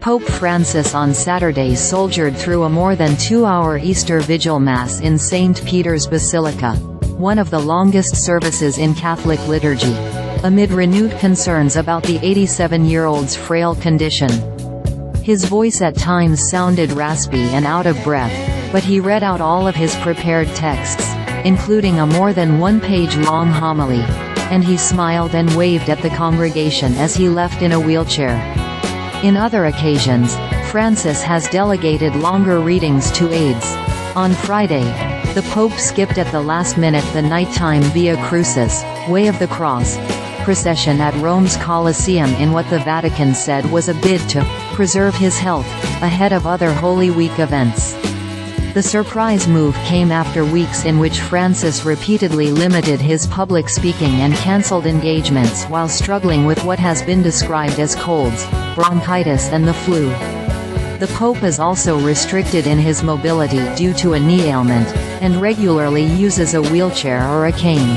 Pope Francis on Saturday soldiered through a more than 2-hour Easter Vigil Mass in St. Peter's Basilica, one of the longest services in Catholic liturgy, amid renewed concerns about the 87-year-old's frail condition. His voice at times sounded raspy and out of breath, but he read out all of his prepared texts, including a more than one-page-long homily, and he smiled and waved at the congregation as he left in a wheelchair. In other occasions, Francis has delegated longer readings to aides. On Friday, the Pope skipped at the last minute the nighttime Via Crucis, Way of the Cross, procession at Rome's Colosseum in what the Vatican said was a bid to preserve his health ahead of other Holy Week events. The surprise move came after weeks in which Francis repeatedly limited his public speaking and cancelled engagements while struggling with what has been described as colds, bronchitis and the flu. The Pope is also restricted in his mobility due to a knee ailment, and regularly uses a wheelchair or a cane.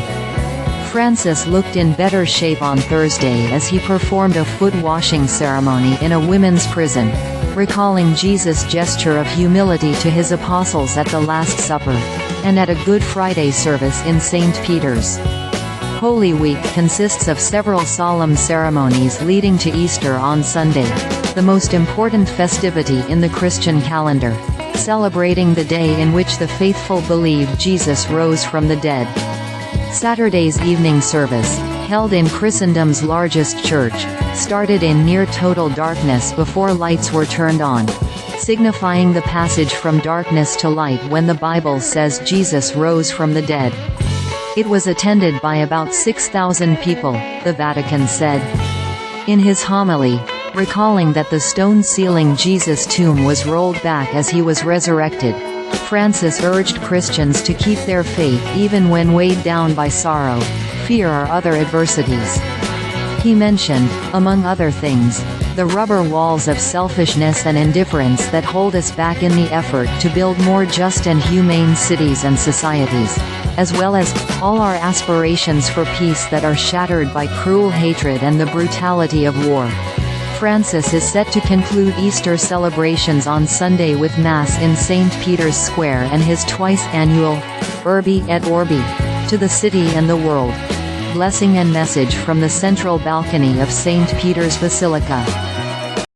Francis looked in better shape on Thursday as he performed a foot-washing ceremony in a women's prison, recalling Jesus' gesture of humility to his apostles at the Last Supper, and at a Good Friday service in St. Peter's. Holy Week consists of several solemn ceremonies leading to Easter on Sunday, the most important festivity in the Christian calendar, celebrating the day in which the faithful believe Jesus rose from the dead. Saturday's evening service, held in Christendom's largest church, started in near total darkness before lights were turned on, signifying the passage from darkness to light when the Bible says Jesus rose from the dead. It was attended by about 6,000 people, the Vatican said. In his homily, recalling that the stone sealing Jesus' tomb was rolled back as he was resurrected, Francis urged Christians to keep their faith even when weighed down by sorrow, fear or other adversities. He mentioned, among other things, the rubber walls of selfishness and indifference that hold us back in the effort to build more just and humane cities and societies, as well as all our aspirations for peace that are shattered by cruel hatred and the brutality of war. Francis is set to conclude Easter celebrations on Sunday with Mass in St. Peter's Square and his twice-annual Urbi et Orbi to the city and the world. Blessing and message from the central balcony of St. Peter's Basilica.